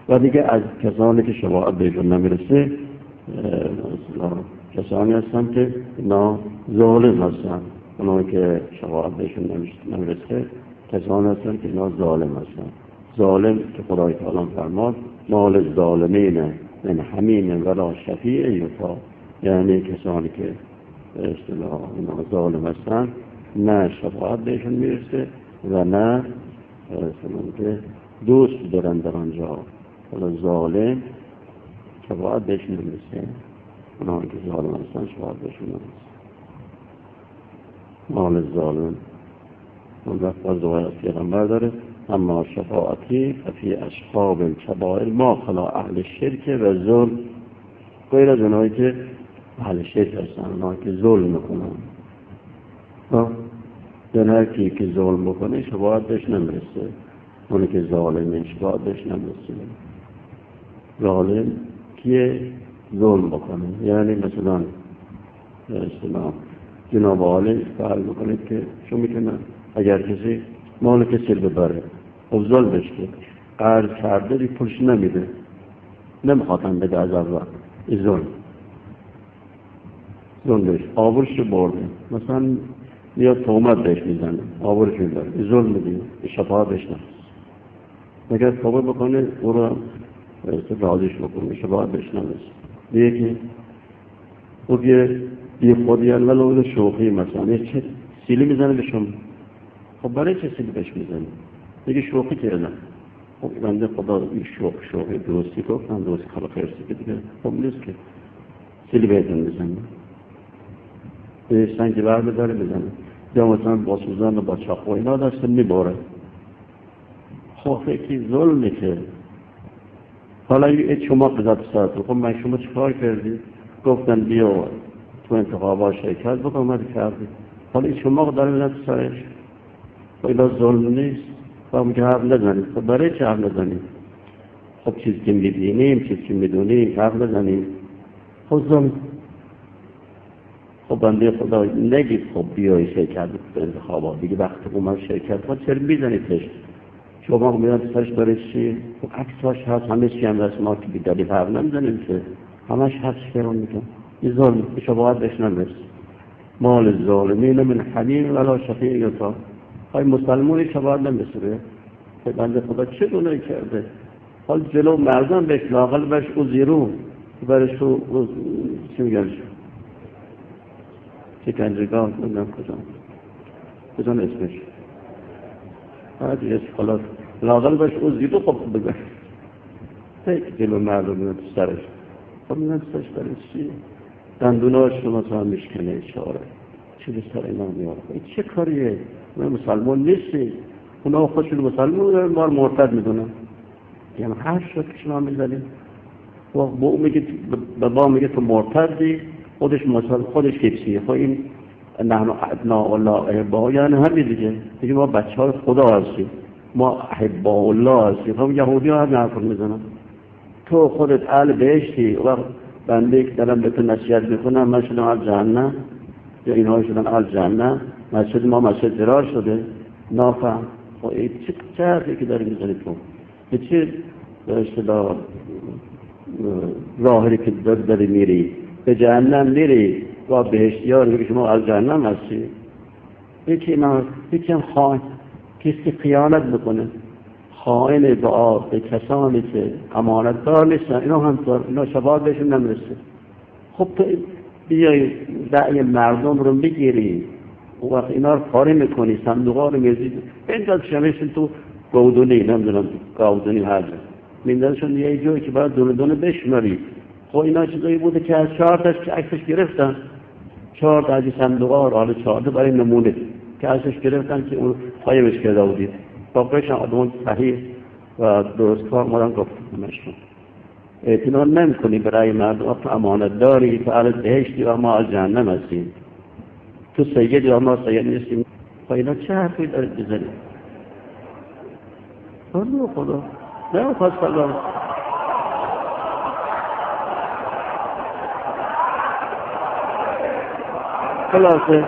و دیگه از کسانی که شفاعت بهشون نمیرسه کسانی هستن که اینا ظالم هستن. اونایی که شفاعت بهشون نمیرسه کسانی هستن که اینا ظالم هستن. ظالم که خدای تعالی فرماد مال الظالمین من حمیم ولا شفیع یطاع، یعنی کسانی که به اصطلاح اینا ظالم هستن نه شفاعت بهشون میرسه و نه که دوست دارن در آنجا. حالا ظالم شفاعت بهشون نمیرسه، اونایی که ظالم هستن شفاعت بهشون نمیرسه. مال الظالم اون وقت از روایت پیغمبر داره اما شفاعتی ففی اشخاب الکبائر ما خلا اهل شرک و ظلم، غیر از اونایی که اهل شرک هستن، اونایی که ظلم میکنن. در هر کی که ظلم بکنه شفاعت بهش نمیرسه، اونی که ظالمه شفاعت بهش نمیرسه. ظالم که ظلم بکنه، یعنی مثلا جناب عالی فعل بکنه که شو میتونه اگر کسی مال کسی ببره و ظلمش که قرض کرده دی پولش نمیده، نمیخوادن بده از اول، این ظلمش آورش رو برده، مثلا یا تومت بهش میزنه آورش میبره، این ظلم میدیم شفاعت بهش نمیرسه. اگر توبه بکنه او رو راضیش بکنه شفاعت بهش نمیرسه. دیگه که او بی خودی ولو شوخی مثلا چه سیلی میزنه به شما، خب برای چه سیلی بهش میزنه؟ دیگه شوخی کردن. خب بنده خدا این شوخی درستی گفتن، درستی خلا خیرسی که دیگه خب نیست که سیلی بهتون میزنه، به سنگ برده داره میزنه، یا مثلا با سوزن و با چاقو اینا داشته میباره. خب فکری ظلمه که حالا این شما قضا ساعت خب من شما چیکار کردی؟ گفتن بیا تو انتخابات شرکت بکن، اومد کردی. حالا این شما داره میزن تو سرش، خب اینا ظلم نیست؟ خب که حرف نزنید. خب برای چه حرف نزنید؟ خب چیزی که میبینیم چیزی که میدونیم حرف نزنید. خب ظلم. خب بنده خدا نگید خب بیایی شرکت تو انتخابات دیگه وقتی اومد شرکت خب چرا میزنیدش؟ شما میدن تو سرش برای چی؟ خب عکساش هست همه چی هم هست، ما که بیداری حرف نمیزنیم که همش هست فرون میگم این ظلم شفاعت بهش نمیرسه. مال الظالمین من حمیم ولا شفیع یطاع. های مسلمونی شفاعت نمیرسه. بنده خدا چه گناهی کرده؟ حال جلو مردم بهش لااقل بهش اوزیرو برش رو چی میگن شکنجهگاه نمیدونم کجا اسمش هادی خلاص لااقل بهش اوزیرو خب بگه هیچ جلو مردم میدن تو سرش. خب میدن تو سرش برای چی؟ دندوناش رو مثلا میشکنه اشاره چی به سر اینا میاره. این چه کاریه؟ ما مسلمان نیستی. اونا خودشون مسلمان دارن ما رو مرتد میدونن. یعنی هر شد که شما میزنید و با میگه به ما میگه تو مرتدی، خودش حفظیه. خب این نحن ابناء الله احباء یعنی همین دیگه ما بچه های خدا هستیم، ما احباء الله هستیم. خب یهودی ها هم نحن میزنن تو خودت اهل بهشتی و بنده که دارم به تو نصیحت میکنم من شدم اهل جهنم یا اینها شدن اهل جهنم، مسجد ما مسجد ضرار شده نافهم. خب این چه حرفی که داری میزنی تو؟ به چه به اصطلاح راهی که داری میری؟ به جهنم میری و بهشتی ها رو که شما از جهنم هستی. یکی هم خائن کسی خیانت بکنه، خائن به کسانی که امانت دار نیستن، اینا شفاعت بهشون نمیرسه. خب تو بیای رأی مردم رو بگیری و وقت اینا رو پاره میکنی، صندوقا رو میزید اینقدر شمیشن تو گودونی نمیدونم گودونی هر میندازشون یه جایی که باید دونه بشماری. خب اینا چیزایی بوده که از 4 تاش که عکسش گرفتن، 4 تا از صندوقا رو حالا 4 تا برای نمونه که عکسش گرفتن که اون قایمش کرده بودید. واقعش آدمان صحیح و درست کار مادم گفتم نشون اعتناد نمی کنی برای مردم تو امانت داری، تو اهل بهشتی و ما از جهنم هستیم، تو سیدی و ما سید نیستیم. خب اینا چه حرفی دارید بزنید؟ خدا نه خواست سلام خلاصه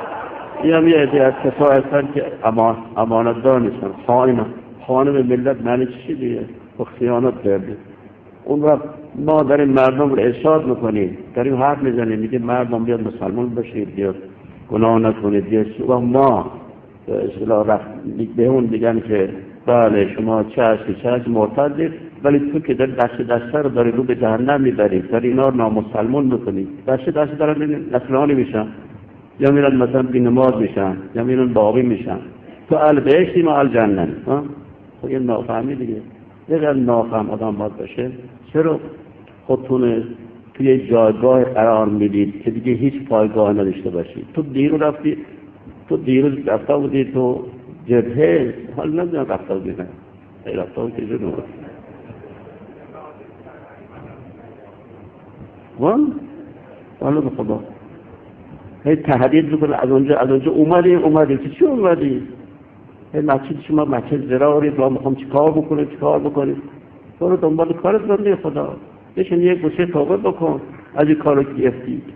یه عده از کسا هستن که امانت دار نیستن، خائن به ملت معنی چی دیگه؟ و خیانت کرده. اون وقت ما داریم مردم رو ارشاد میکنیم، داریم حرف میزنیم، میگه مردم بیاد مسلمان بشید، بیاد گناه نکنید، بیاد. و ما به اصطلاح به اون میگن که بله شما چه هستی مرتدید، ولی تو که در دست رو داری رو به جهنم میبرید، داری اینا رو نامسلمان میکنید، دست دارن نصرانی میشن، یا میرن مثلا بی‌نماز میشن، یا میرن باقی میشن. تو اهل بهشتی ما اهل جهنم. خب این نافهمی دیگه. اگر نافهم آدم باید باشه، چرا خودتون توی جایگاه قرار میدید که دیگه هیچ پایگاه نداشته باشید؟ تو دیروز رفته بودی تو جبهه، حال نمیدونم رفته بودی نه ای رفته بودی که جنوب حالا به خدا هی تهدید بکنه از اونجا اومدی چی اومدی؟ هی مسجد شما مسجد زراری با میخوام چیکار بکنیم برو دنبال کارت بنده خدا، بشین یک گوشه توبه بکن از این کارو که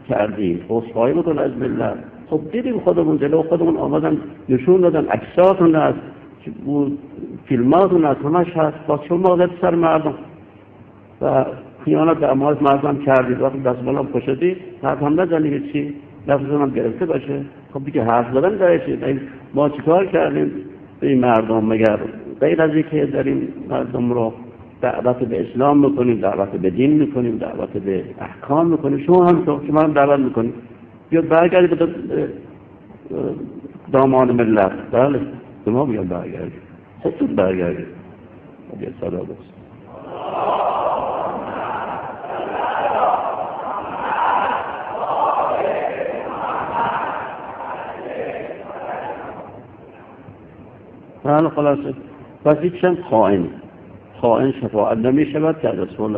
کردی، عذرخواهی بکن از ملت. خب دیدیم خودمون جلو خودمون آمدن نشون دادن، عکساتون هست، فیلماتون هست، همش هست، با شما زد سر مردم و خیانت به امانت مردم کردید. وقتی دست بالا کشیدید حرف هم نزنید، چی لفظتون هم گرفته باشه. خب دیگه حرف زدن داره چی؟ ما چیکار کردیم به این مردم؟ مگر غیر از اینکه داریم مردم رو دعوت به اسلام میکنیم، دعوت به دین میکنیم، دعوت به احکام میکنیم، شما هم دعوت میکنیم بیاد برگردید به دامان ملت. بله شما بیاد برگردید، خودتون برگردید. بیاد صدا بست. بله خلاصه پس هیچم خائن شفاعت نمی شود که رسول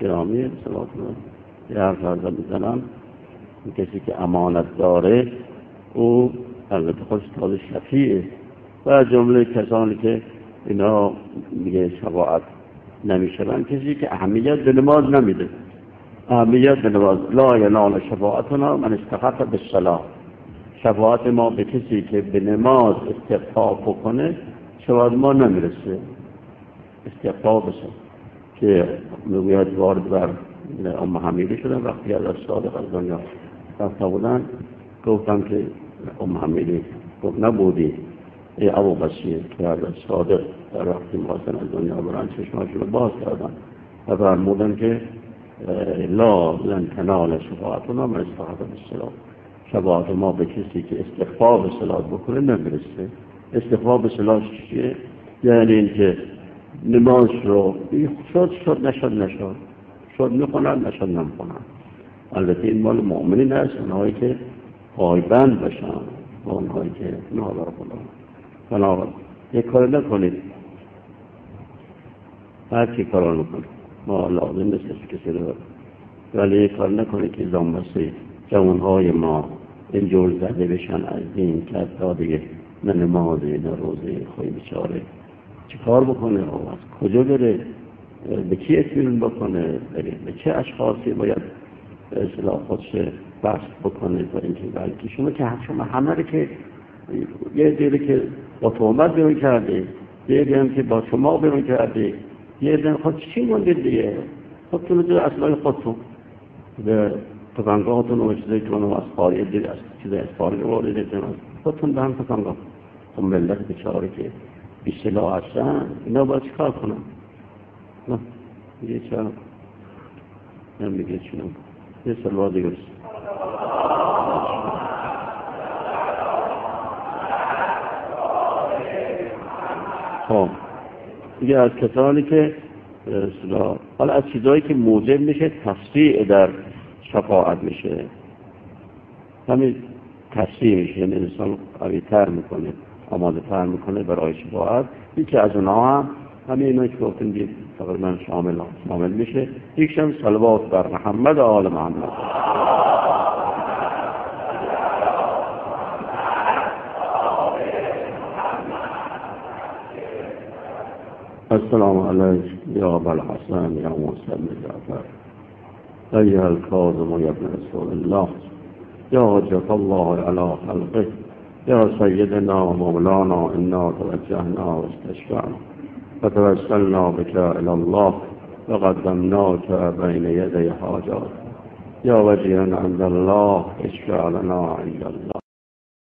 گرامی صلی الله علیه و حرف ازد میزنم. کسی که امانت داره او البته خودش تازه شفیعه و جمله کسانی که اینا میگه شفاعت نمی شود کسی که اهمیت به نماز نمیده. اهمیت به نماز لا ینال شفاعتنا من استخف بالصلاة. شفاعت ما به کسی که به نماز استخفاف بکنه شفاعت ما نمیرسه. استخفاف بشه که میگوید وارد بر ام حمیده شدن، وقتی از صادق از دنیا رفته بودن گفتم که ام حمیده گفت نبودی ای ابو بصیر که از صادق در وقتی محسن از دنیا برن چشماشون رو باز کردن و فرمودن که لا لن تنال شفاعتنا من استخف بالصلاة. شفاعت ما به کسی که استخفاف به صلاة بکنه نمیرسه. استخفاف به صلاة چیه؟ یعنی اینکه نماز رو شد نشد میکنن نشد نمیکنن. البته این مال مؤمنین هست، اونهایی که پایبند باشن و اونهایی که نادر خدا. بنابراین یک کار نکنید، هر کی کار نکنید، ما لازم نیست کسی رو، ولی یک کار نکنید که زنبسه جوانهای ما اینجور زده بشن از دین که حتی دیگه نه نمازه نه روزه خواهی بچاره چه کار بکنه و از کجا بره، به کی اطمینان بکنه، به چه اشخاصی باید اصلاح خودش بحث بکنه و اینکه بلکه شما همه رو که یه دیره که با تهمت بیرون کرده، یه دیره که با شما بیرون کرده، یه دیره خود چی موندید دیگه؟ خودتون رو اصلاح خودتون به تفنگاهاتون و چیزایی که منو از خاری دید از چیزای از خاری وارد خودتون به هم تفنگاه. خب ملت بچاره که بی سلاح هستن اینا باید چیکار کنن؟ نه میگه چرا؟ نمیگه چونم یه سلوه دیگه است. خب دیگه از کسانی که حالا از چیزایی که موجب میشه تفسیع در شفاعت میشه، همین تفسیع میشه، یعنی انسان قوی‌تر میکنه، آماده تر میکنه برای شفاعت. یکی از اونها هم همین اینا که گفتیم دید تقریبا شامل میشه. یکیش هم صلوات بر محمد و آل محمد. السلام علیک یا ابوالحسن یا موسی بن جعفر ایها الکاظم یا ابن رسول الله یا حجة الله علی خلقه یا سیدنا مولانا انا توجهنا و استشفعنا و توسلنا بك الى الله وقدمناك بین یدی حاجات یا وجیها عند الله اشفع لنا عند الله.